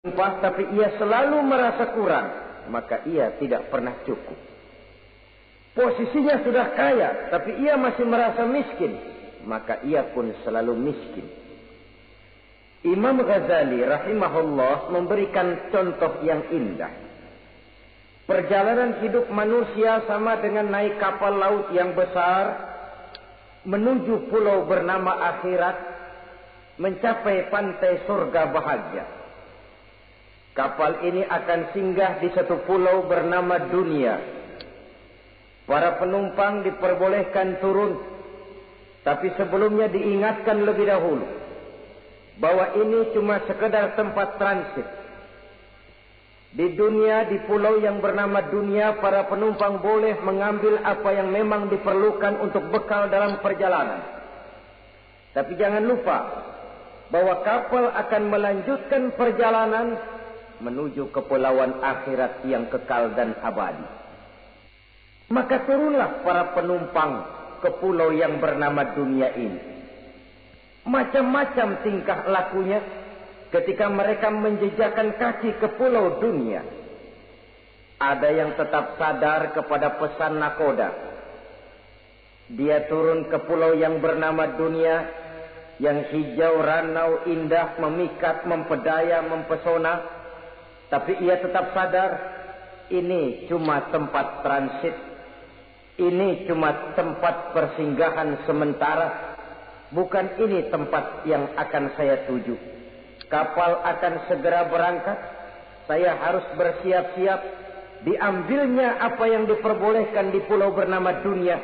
tapi ia selalu merasa kurang, maka ia tidak pernah cukup. Posisinya sudah kaya, tapi ia masih merasa miskin, maka ia pun selalu miskin. Imam Ghazali rahimahullah memberikan contoh yang indah. Perjalanan hidup manusia sama dengan naik kapal laut yang besar menuju pulau bernama akhirat, mencapai pantai surga bahagia. Kapal ini akan singgah di satu pulau bernama dunia. Para penumpang diperbolehkan turun, tapi sebelumnya diingatkan lebih dahulu bahwa ini cuma sekedar tempat transit. Di dunia, di pulau yang bernama dunia, para penumpang boleh mengambil apa yang memang diperlukan untuk bekal dalam perjalanan. Tapi jangan lupa bahwa kapal akan melanjutkan perjalanan menuju kepulauan akhirat yang kekal dan abadi. Maka turunlah para penumpang ke pulau yang bernama dunia ini. Macam-macam tingkah lakunya ketika mereka menjejakkan kaki ke pulau dunia. Ada yang tetap sadar kepada pesan nakoda. Dia turun ke pulau yang bernama dunia, yang hijau, ranau, indah, memikat, mempedaya, mempesona. Tapi ia tetap sadar, ini cuma tempat transit. Ini cuma tempat persinggahan sementara. Bukan ini tempat yang akan saya tuju. Kapal akan segera berangkat. Saya harus bersiap-siap. Diambilnya apa yang diperbolehkan di pulau bernama dunia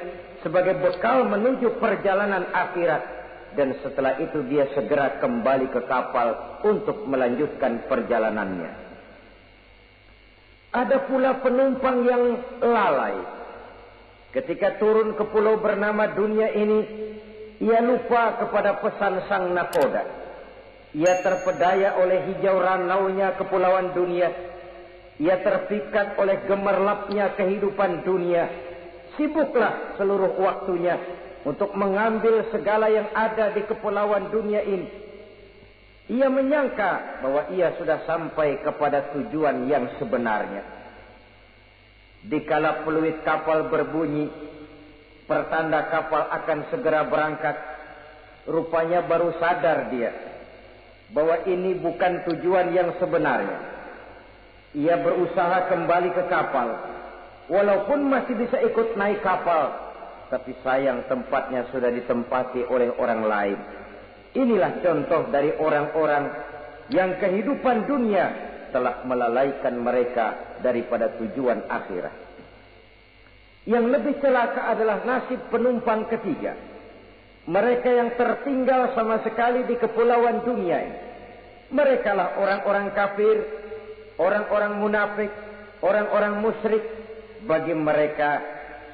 sebagai bekal menuju perjalanan akhirat. Dan setelah itu dia segera kembali ke kapal untuk melanjutkan perjalanannya. Ada pula penumpang yang lalai. Ketika turun ke pulau bernama dunia ini, ia lupa kepada pesan sang nakoda. Ia terpedaya oleh hijau ranaunya kepulauan dunia. Ia terpikat oleh gemerlapnya kehidupan dunia. Sibuklah seluruh waktunya untuk mengambil segala yang ada di kepulauan dunia ini. Ia menyangka bahwa ia sudah sampai kepada tujuan yang sebenarnya. Dikala peluit kapal berbunyi, pertanda kapal akan segera berangkat, rupanya baru sadar dia bahwa ini bukan tujuan yang sebenarnya. Ia berusaha kembali ke kapal, walaupun masih bisa ikut naik kapal, tapi sayang tempatnya sudah ditempati oleh orang lain. Inilah contoh dari orang-orang yang kehidupan dunia telah melalaikan mereka daripada tujuan akhirat. Yang lebih celaka adalah nasib penumpang ketiga. Mereka yang tertinggal sama sekali di kepulauan dunia ini. Mereka lah orang-orang kafir, orang-orang munafik, orang-orang musyrik. Bagi mereka,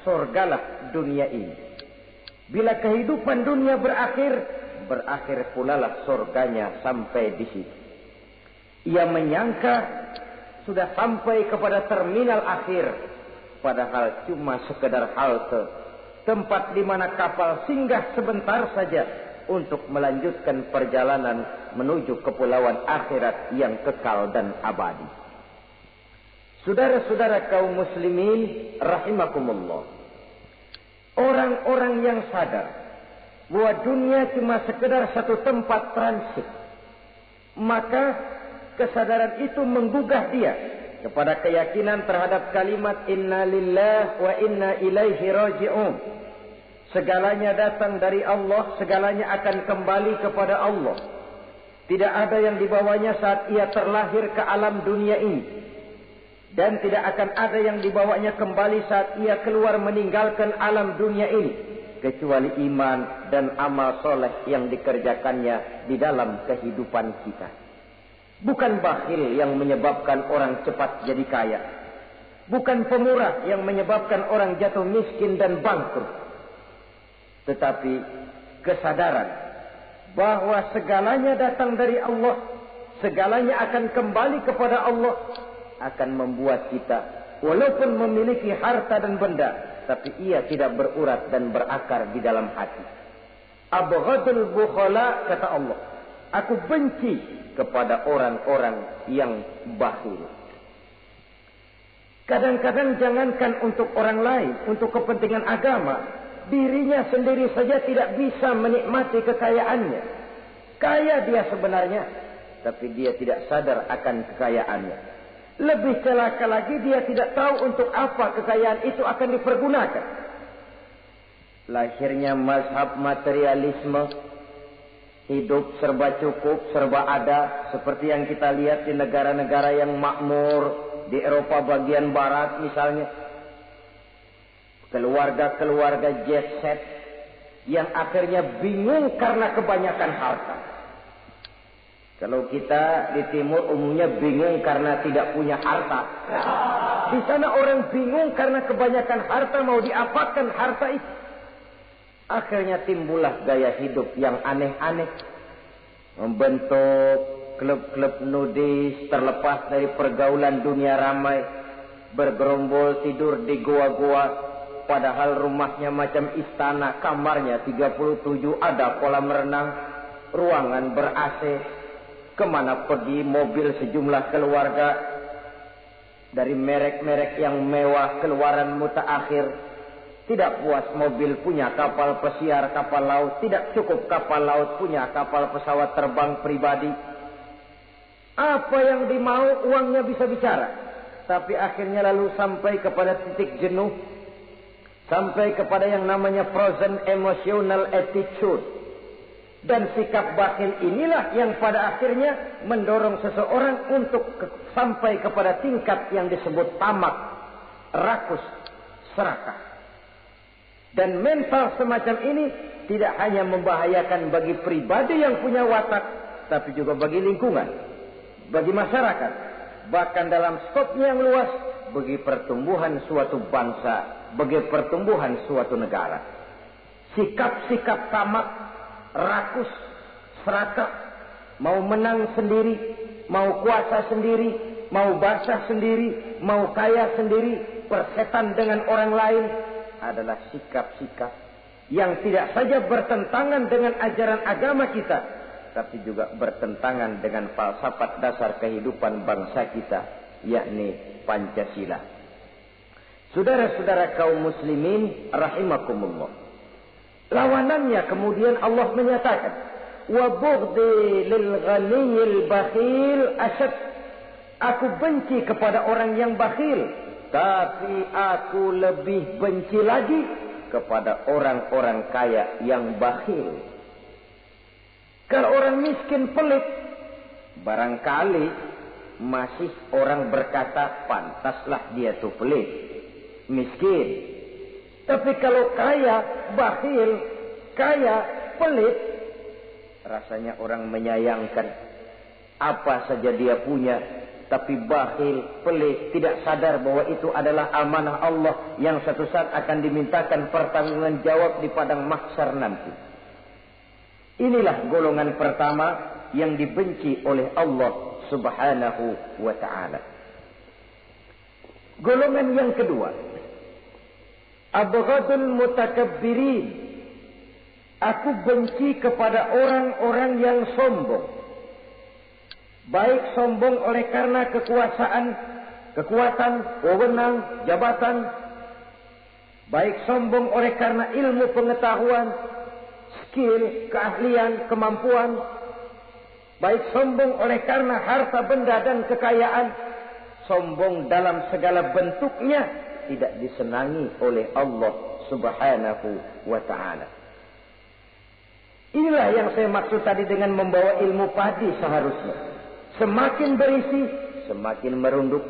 surgalah dunia ini. Bila kehidupan dunia berakhir pula lah surganya sampai di situ. Ia menyangka sudah sampai kepada terminal akhir, padahal cuma sekedar halte, tempat di mana kapal singgah sebentar saja untuk melanjutkan perjalanan menuju kepulauan akhirat yang kekal dan abadi. Saudara-saudara kaum muslimin rahimakumullah, orang-orang yang sadar bahwa dunia cuma sekedar satu tempat transit, maka kesadaran itu menggugah dia kepada keyakinan terhadap kalimat inna lillahi wa inna ilaihi raji'un. Segalanya datang dari Allah, segalanya akan kembali kepada Allah. Tidak ada yang dibawanya saat ia terlahir ke alam dunia ini, dan tidak akan ada yang dibawanya kembali saat ia keluar meninggalkan alam dunia ini, kecuali iman dan amal soleh yang dikerjakannya di dalam kehidupan kita. Bukan bakhil yang menyebabkan orang cepat jadi kaya. Bukan pemurah yang menyebabkan orang jatuh miskin dan bangkrut. Tetapi kesadaran bahwa segalanya datang dari Allah, segalanya akan kembali kepada Allah, akan membuat kita walaupun memiliki harta dan benda, tapi ia tidak berurat dan berakar di dalam hati. Abghadul bukhala, kata Allah, aku benci kepada orang-orang yang bakhil. Kadang-kadang jangankan untuk orang lain, untuk kepentingan agama, dirinya sendiri saja tidak bisa menikmati kekayaannya. Kaya dia sebenarnya, tapi dia tidak sadar akan kekayaannya. Lebih celaka lagi, dia tidak tahu untuk apa kekayaan itu akan dipergunakan. Lahirnya mazhab materialisme, hidup serba cukup, serba ada, seperti yang kita lihat di negara-negara yang makmur, di Eropa bagian barat misalnya. Keluarga-keluarga jet set yang akhirnya bingung karena kebanyakan harta. Kalau kita di timur umumnya bingung karena tidak punya harta. Di sana orang bingung karena kebanyakan harta, mau diapakan harta itu. Akhirnya timbullah gaya hidup yang aneh-aneh. Membentuk klub-klub nudis terlepas dari pergaulan dunia ramai. Bergerombol tidur di goa-goa. Padahal rumahnya macam istana, kamarnya 37, ada kolam renang, ruangan ber-AC. Kemana pergi mobil sejumlah keluarga. Dari merek-merek yang mewah, keluaran mutaakhir. Tidak puas mobil punya kapal pesiar, kapal laut. Tidak cukup kapal laut punya kapal pesawat terbang pribadi. Apa yang dimau uangnya bisa bicara. Tapi akhirnya lalu sampai kepada titik jenuh. Sampai kepada yang namanya frozen emotional attitude. Dan sikap bakhil inilah yang pada akhirnya mendorong seseorang untuk sampai kepada tingkat yang disebut tamak, rakus, serakah. Dan mental semacam ini tidak hanya membahayakan bagi pribadi yang punya watak, tapi juga bagi lingkungan, bagi masyarakat. Bahkan dalam skopnya yang luas, bagi pertumbuhan suatu bangsa, bagi pertumbuhan suatu negara. Sikap-sikap tamak, rakus, serakah, mau menang sendiri, mau kuasa sendiri, mau basah sendiri, mau kaya sendiri, persetan dengan orang lain, adalah sikap-sikap yang tidak saja bertentangan dengan ajaran agama kita, tapi juga bertentangan dengan falsafat dasar kehidupan bangsa kita, yakni Pancasila. Saudara-saudara kaum muslimin rahimakumullah. Lawanannya kemudian Allah menyatakan, wa bughdi lil ghaniyil bakhil asyad. Aku benci kepada orang yang bakhil, tapi aku lebih benci lagi kepada orang-orang kaya yang bakhil. Kalau orang miskin pelit, barangkali masih orang berkata pantaslah dia tuh pelit, miskin. Tapi kalau kaya, bakhil, kaya, pelit, rasanya orang menyayangkan. Apa saja dia punya, tapi bakhil, pelit, tidak sadar bahwa itu adalah amanah Allah yang satu saat akan dimintakan pertanggungan jawab di padang mahsyar nanti. Inilah golongan pertama yang dibenci oleh Allah Subhanahu wa ta'ala. Golongan yang kedua, abghadul mutakabbirin. Aku benci kepada orang-orang yang sombong. Baik sombong oleh karena kekuasaan, kekuatan, wewenang, jabatan. Baik sombong oleh karena ilmu pengetahuan, skill, keahlian, kemampuan. Baik sombong oleh karena harta benda dan kekayaan. Sombong dalam segala bentuknya tidak disenangi oleh Allah Subhanahu wa ta'ala. Inilah yang saya maksud tadi dengan membawa ilmu padi seharusnya. Semakin berisi, semakin merunduk.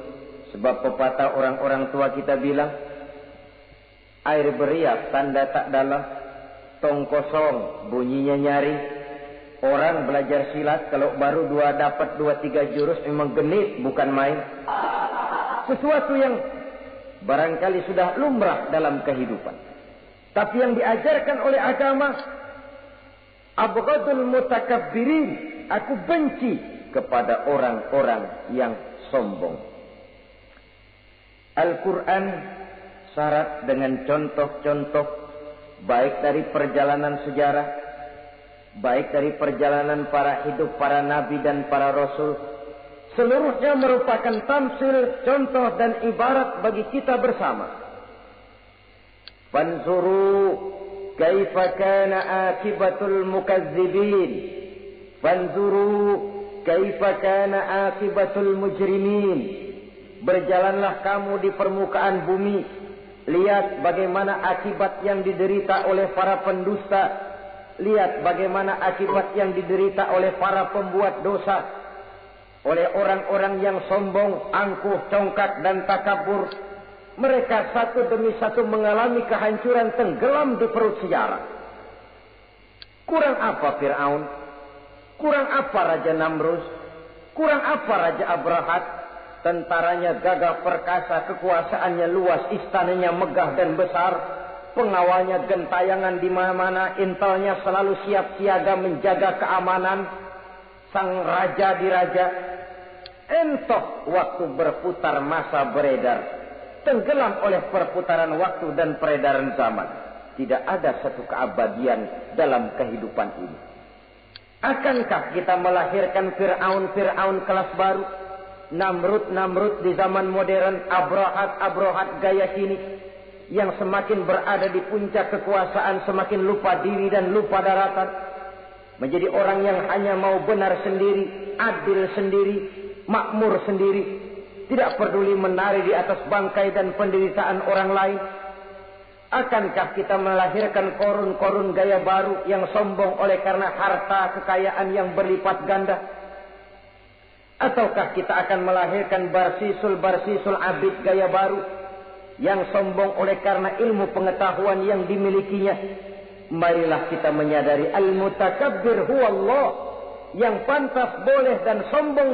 Sebab pepatah orang-orang tua kita bilang, air beriak tanda tak dalam, tong kosong bunyinya nyari. Orang belajar silat kalau baru dapat 2-3 jurus memang genit, bukan main. Sesuatu yang barangkali sudah lumrah dalam kehidupan. Tapi yang diajarkan oleh agama, abghadul mutakabbirin. Aku benci kepada orang-orang yang sombong. Al-Quran syarat dengan contoh-contoh baik dari perjalanan sejarah baik dari perjalanan para hidup para nabi dan para rasul, seluruhnya merupakan tamsil, contoh dan ibarat bagi kita bersama. Fanzuru kaifa kana akibatul mukazzibin, fanzuru kaifa kana akibatul mujrimin. Berjalanlah kamu di permukaan bumi, lihat bagaimana akibat yang diderita oleh para pendusta, lihat bagaimana akibat yang diderita oleh para pembuat dosa, oleh orang-orang yang sombong, angkuh, congkak dan takabur. Mereka satu demi satu mengalami kehancuran, tenggelam di perut sejarah. Kurang apa Fir'aun? Kurang apa Raja Namrus? Kurang apa Raja Abrahat? Tentaranya gagah perkasa, kekuasaannya luas, istananya megah dan besar, pengawalnya gentayangan di mana-mana, intelnya selalu siap siaga menjaga keamanan. Sang raja diraja, entoh waktu berputar masa beredar, tenggelam oleh perputaran waktu dan peredaran zaman. Tidak ada satu keabadian dalam kehidupan ini. Akankah kita melahirkan Fir'aun kelas baru? Namrud di zaman modern, Abrahat gaya kini, yang semakin berada di puncak kekuasaan semakin lupa diri dan lupa daratan, menjadi orang yang hanya mau benar sendiri, adil sendiri, makmur sendiri, tidak peduli menari di atas bangkai dan penderitaan orang lain. Akankah kita melahirkan korun gaya baru yang sombong oleh karena harta kekayaan yang berlipat ganda? Ataukah kita akan melahirkan barsisul abid gaya baru yang sombong oleh karena ilmu pengetahuan yang dimilikinya? Marilah kita menyadari al-mutakabbir huwa Allah. Yang pantas, boleh dan sombong,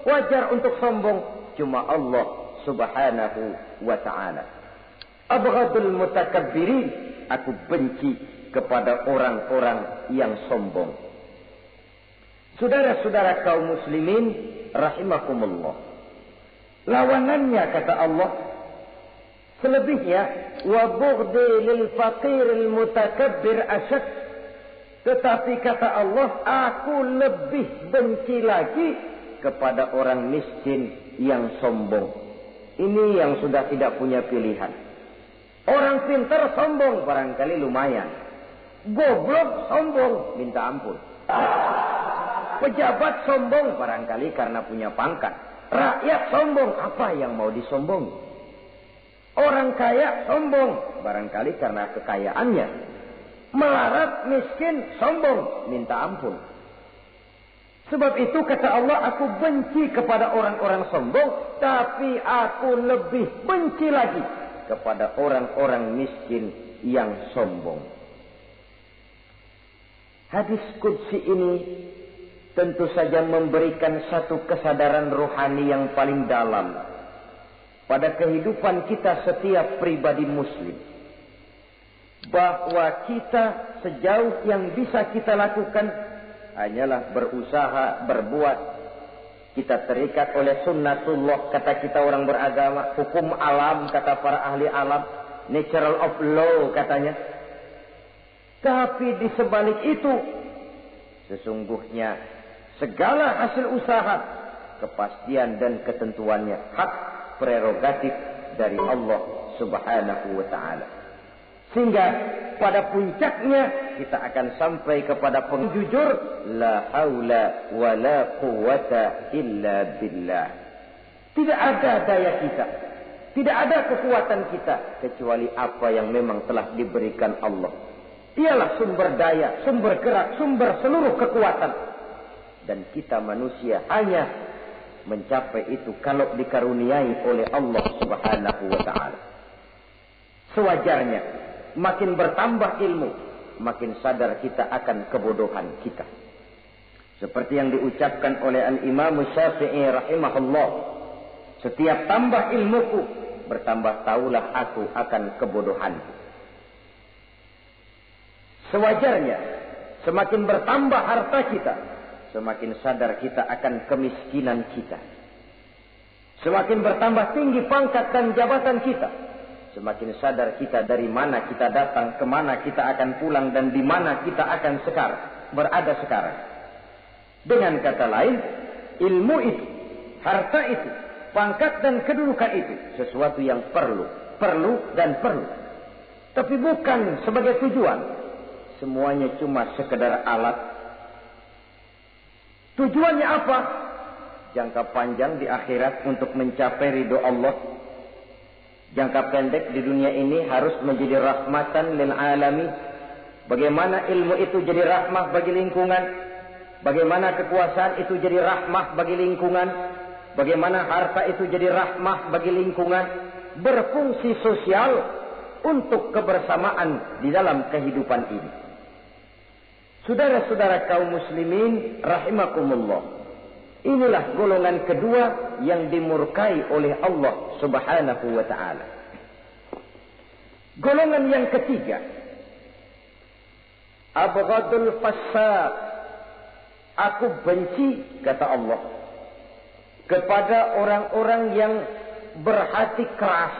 wajar untuk sombong, cuma Allah subhanahu wa ta'ala. Abghadul mutakabbirin, aku benci kepada orang-orang yang sombong. Saudara-saudara kaum muslimin rahimakumullah, lawanannya kata Allah, selebihnya wa bughdi lil faqiril mutakabbir asyad. Tetapi kata Allah, aku lebih benci lagi kepada orang miskin yang sombong. Ini yang sudah tidak punya pilihan. Orang pintar sombong barangkali lumayan, goblok sombong minta ampun. Pejabat sombong barangkali karena punya pangkat. Rakyat sombong, apa yang mau disombong? Orang kaya sombong barangkali karena kekayaannya. Melarat, miskin, sombong, minta ampun. Sebab itu kata Allah, aku benci kepada orang-orang sombong, tapi aku lebih benci lagi kepada orang-orang miskin yang sombong. Hadis qudsi ini tentu saja memberikan satu kesadaran rohani yang paling dalam pada kehidupan kita setiap pribadi muslim. Bahwa kita sejauh yang bisa kita lakukan hanyalah berusaha, berbuat. Kita terikat oleh sunnatullah, kata kita orang beragama. Hukum alam, kata para ahli alam. Natural of law, katanya. Tapi di sebalik itu, sesungguhnya segala hasil usaha, kepastian dan ketentuannya hak prerogatif dari Allah subhanahu wa ta'ala. Sehingga pada puncaknya kita akan sampai kepada penjujur, la haula wa la quwwata illa billah. Tidak ada daya kita, tidak ada kekuatan kita kecuali apa yang memang telah diberikan Allah. Dialah sumber daya, sumber gerak, sumber seluruh kekuatan. Dan kita manusia hanya mencapai itu kalau dikaruniai oleh Allah subhanahu wa ta'ala. Sewajarnya, makin bertambah ilmu, makin sadar kita akan kebodohan kita. Seperti yang diucapkan oleh Al-Imam Syafi'i rahimahullah, setiap tambah ilmuku, bertambah taulah aku akan kebodohanku. Sewajarnya, semakin bertambah harta kita, semakin sadar kita akan kemiskinan kita. Semakin bertambah tinggi pangkat dan jabatan kita, semakin sadar kita dari mana kita datang, kemana kita akan pulang, dan di mana kita akan sekarang. berada sekarang. Dengan kata lain, ilmu itu, harta itu, pangkat dan kedudukan itu sesuatu yang perlu dan perlu. Tapi bukan sebagai tujuan. Semuanya cuma sekedar alat. Tujuannya apa? Jangka panjang di akhirat untuk mencapai ridho Allah. Jangka pendek di dunia ini harus menjadi rahmatan lil alamin. Bagaimana ilmu itu jadi rahmah bagi lingkungan. Bagaimana kekuasaan itu jadi rahmah bagi lingkungan. Bagaimana harta itu jadi rahmah bagi lingkungan. Berfungsi sosial untuk kebersamaan di dalam kehidupan ini. Saudara-saudara kaum muslimin rahimakumullah. Inilah golongan kedua yang dimurkai oleh Allah Subhanahu wa ta'ala. Golongan yang ketiga, abghadul fasaq. Aku benci, kata Allah, kepada orang-orang yang berhati keras,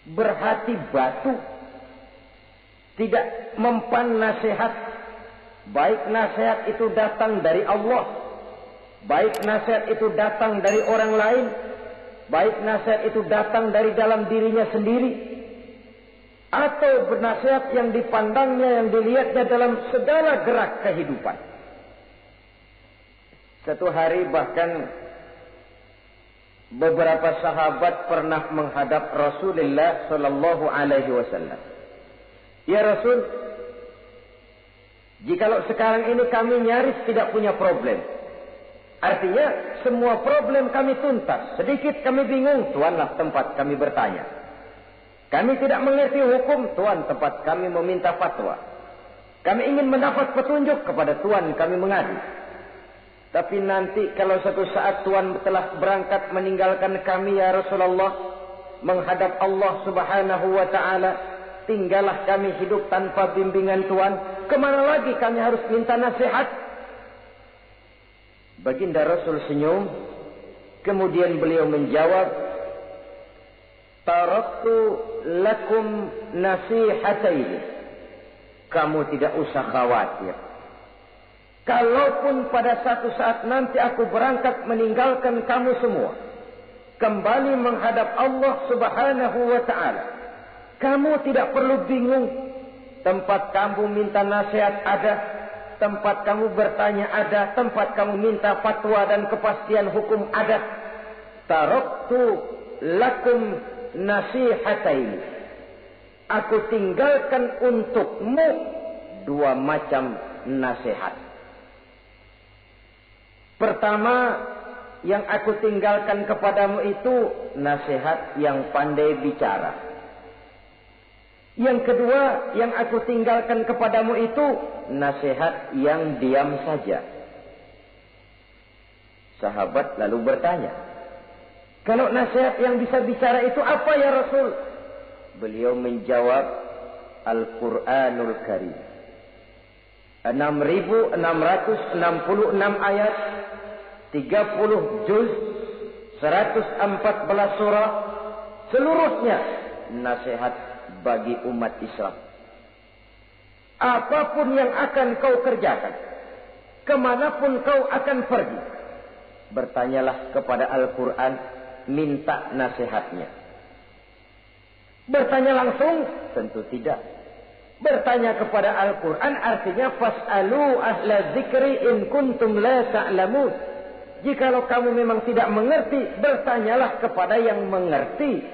berhati batu, tidak mempan nasihat, baik nasihat itu datang dari Allah, baik nasihat itu datang dari orang lain, baik nasihat itu datang dari dalam dirinya sendiri, atau bernasihat yang dipandangnya, yang dilihatnya dalam segala gerak kehidupan. Satu hari bahkan beberapa sahabat pernah menghadap Rasulullah sallallahu alaihi wasallam. Ya Rasul, jikalau sekarang ini kami nyaris tidak punya problem. Artinya semua problem kami tuntas. Sedikit kami bingung, Tuanlah tempat kami bertanya. Kami tidak mengerti hukum, Tuan tempat kami meminta fatwa. Kami ingin mendapat petunjuk, kepada Tuan kami mengadu. Tapi nanti kalau satu saat Tuan telah berangkat meninggalkan kami ya Rasulullah, menghadap Allah Subhanahu wa ta'ala, tinggallah kami hidup tanpa bimbingan Tuan. Kemana lagi kami harus minta nasihat? Baginda Rasul senyum. Kemudian beliau menjawab, taraktu lakum nasihataini. Kamu tidak usah khawatir. Kalaupun pada satu saat nanti aku berangkat meninggalkan kamu semua, kembali menghadap Allah Subhanahu wa ta'ala, kamu tidak perlu bingung. Tempat kamu minta nasihat ada, tempat kamu bertanya ada, tempat kamu minta fatwa dan kepastian hukum ada. Taraktu lakum nasihataini. Aku tinggalkan untukmu dua macam nasihat. Pertama, yang aku tinggalkan kepadamu itu nasihat yang pandai bicara. Yang kedua, yang aku tinggalkan kepadamu itu nasihat yang diam saja. Sahabat lalu bertanya, kalau nasihat yang bisa bicara itu apa ya Rasul? Beliau menjawab, Al-Quranul Karim. 6.666 ayat, 30 juz, 114 surah, seluruhnya nasihat bagi umat Islam. Apapun yang akan kau kerjakan, kemanapun kau akan pergi, bertanyalah kepada Al-Quran, minta nasihatnya. Bertanya langsung? Tentu tidak. Bertanya kepada Al-Quran artinya fas'alu ahla dzikri in kuntum la ta'lamun. Jikalau kamu memang tidak mengerti, bertanyalah kepada yang mengerti.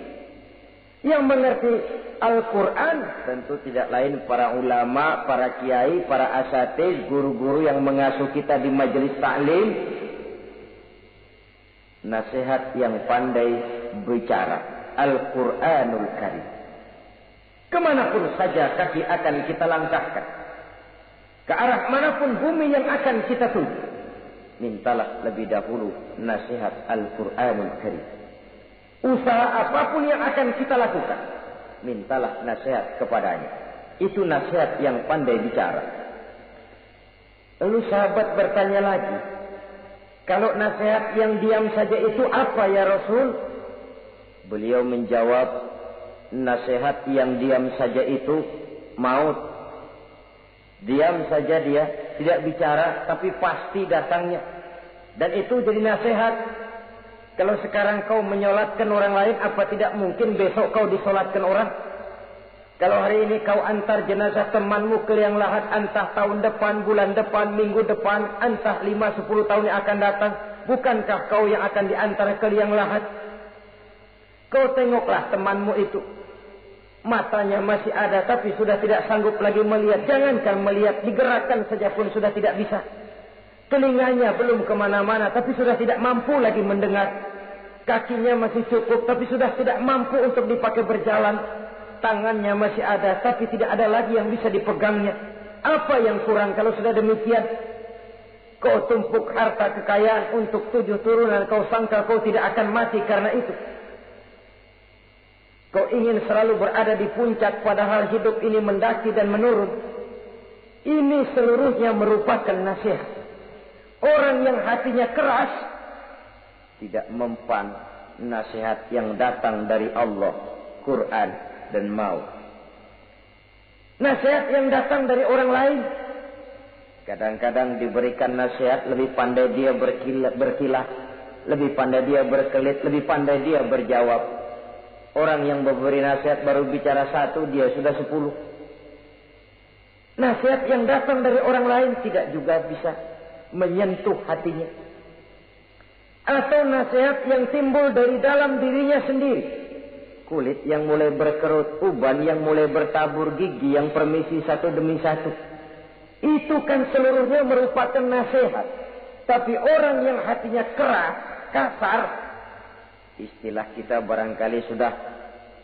Yang mengerti Al-Quran tentu tidak lain para ulama, para kiai, para asatiz, guru-guru yang mengasuh kita di majelis ta'lim. Nasihat yang pandai bicara, Al-Quranul Karim. Kemanapun saja kaki akan kita langkahkan, ke arah manapun bumi yang akan kita tuju, mintalah lebih dahulu nasihat Al-Quranul Karim. Usaha apapun yang akan kita lakukan, mintalah nasihat kepadanya. Itu nasihat yang pandai bicara. Lalu sahabat bertanya lagi, kalau nasihat yang diam saja itu apa ya Rasul? Beliau menjawab, nasihat yang diam saja itu maut. Diam saja dia, tidak bicara, tapi pasti datangnya. Dan itu jadi nasihat. Kalau sekarang kau menyolatkan orang lain, apa tidak mungkin besok kau disolatkan orang? Kalau hari ini kau antar jenazah temanmu ke liang lahat, entah tahun depan, bulan depan, minggu depan, entah 5-10 tahun yang akan datang, bukankah kau yang akan diantar ke liang lahat? Kau tengoklah temanmu itu. Matanya masih ada tapi sudah tidak sanggup lagi melihat. Jangankan melihat, digerakkan saja pun sudah tidak bisa. Telinganya belum kemana-mana tapi sudah tidak mampu lagi mendengar. Kakinya masih cukup tapi sudah tidak mampu untuk dipakai berjalan. Tangannya masih ada tapi tidak ada lagi yang bisa dipegangnya. Apa yang kurang kalau sudah demikian? Kau tumpuk harta kekayaan untuk 7 turunan. Kau sangka kau tidak akan mati karena itu. Kau ingin selalu berada di puncak padahal hidup ini mendaki dan menurun. Ini seluruhnya merupakan nasihat. Orang yang hatinya keras tidak mempan nasihat yang datang dari Allah, Quran dan maut. Nasihat yang datang dari orang lain. Kadang-kadang diberikan nasihat, lebih pandai dia berkilah, lebih pandai dia berkelit, lebih pandai dia berjawab. Orang yang memberi nasihat baru bicara 1, dia sudah 10. Nasihat yang datang dari orang lain tidak juga bisa menyentuh hatinya. Atau nasihat yang timbul dari dalam dirinya sendiri. Kulit yang mulai berkerut, uban yang mulai bertabur, gigi yang permisi satu demi satu. Itu kan seluruhnya merupakan nasihat. Tapi orang yang hatinya keras, kasar, istilah kita barangkali sudah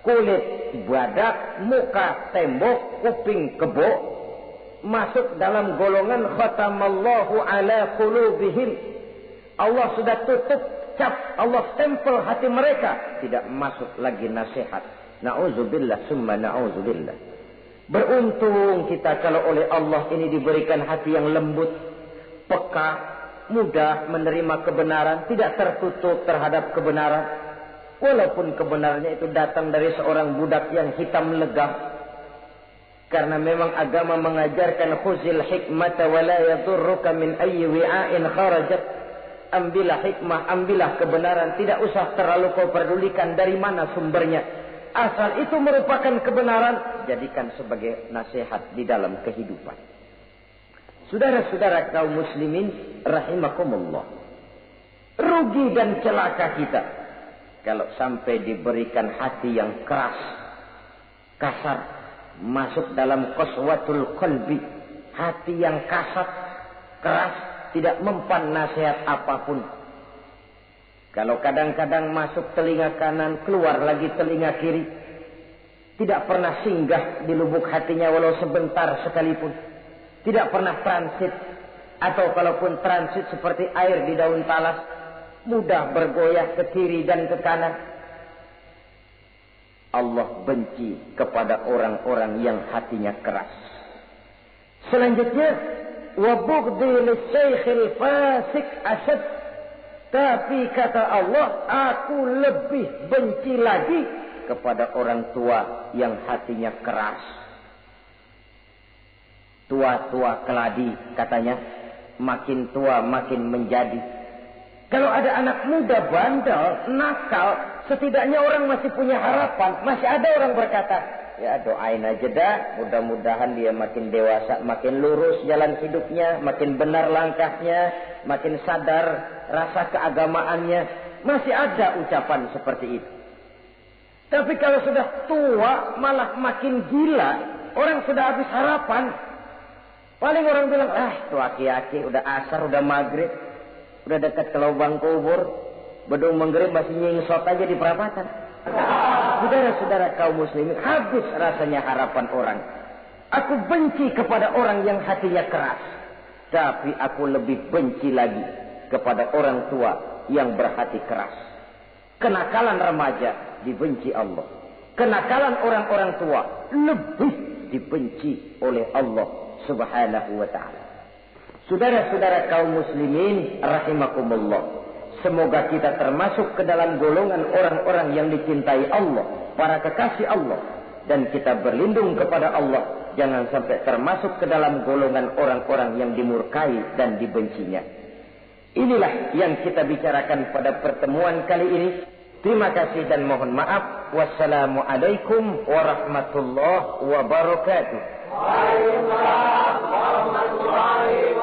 kulit badak, muka tembok, kuping kebo, masuk dalam golongan khatamallahu ala qulubihim. Allah sudah tutup cap, Allah stempel hati mereka, tidak masuk lagi nasihat. Na'udzubillah summa na'udzubillah. Beruntung kita kalau oleh Allah ini diberikan hati yang lembut, peka, mudah menerima kebenaran, tidak tertutup terhadap kebenaran. Walaupun kebenarannya itu datang dari seorang budak yang hitam legam. Karena memang agama mengajarkan khuzil hikmata wa la yadurruka min ayyi wi'ain kharajat. Ambillah hikmah, ambillah kebenaran, tidak usah terlalu kau pedulikan dari mana sumbernya. Asal itu merupakan kebenaran, jadikan sebagai nasihat di dalam kehidupan. Saudara-saudara kaum muslimin rahimakumullah. Rugi dan celaka kita kalau sampai diberikan hati yang keras, kasar, masuk dalam qaswatul qalbi, hati yang kasar, keras, tidak mempan nasihat apapun. Kalau kadang-kadang masuk telinga kanan, keluar lagi telinga kiri, tidak pernah singgah di lubuk hatinya walau sebentar sekalipun, tidak pernah transit, atau kalaupun transit seperti air di daun talas, mudah bergoyah ke kiri dan ke kanan. Allah benci kepada orang-orang yang hatinya keras. Selanjutnya, wa bughdhi lisaykhil fasik asad. Tapi kata Allah, aku lebih benci lagi kepada orang tua yang hatinya keras. Tua-tua keladi katanya, makin tua makin menjadi. Kalau ada anak muda bandel, nakal, setidaknya orang masih punya harapan. Masih ada orang berkata, ya doain aja dah, mudah-mudahan dia makin dewasa, makin lurus jalan hidupnya, makin benar langkahnya, makin sadar rasa keagamaannya. Masih ada ucapan seperti itu. Tapi kalau sudah tua, malah makin gila, orang sudah habis harapan. Paling orang bilang, tuh aki-aki, udah asar, udah maghrib, udah dekat ke lubang kubur, bedung menggerib masih nyingsot aja di perapatan. Saudara-saudara kaum muslimin, habis rasanya harapan orang. Aku benci kepada orang yang hatinya keras, tapi aku lebih benci lagi kepada orang tua yang berhati keras. Kenakalan remaja dibenci Allah, kenakalan orang-orang tua lebih dibenci oleh Allah Subhanahu wa ta'ala. Saudara-saudara kaum muslimin rahimakumullah, semoga kita termasuk ke dalam golongan orang-orang yang dicintai Allah, para kekasih Allah, dan kita berlindung kepada Allah jangan sampai termasuk ke dalam golongan orang-orang yang dimurkai dan dibencinya. Inilah yang kita bicarakan pada pertemuan kali ini. Terima kasih dan mohon maaf. Wassalamualaikum warahmatullahi wabarakatuh. Waalaikumsalam warahmatullahi wabarakatuh.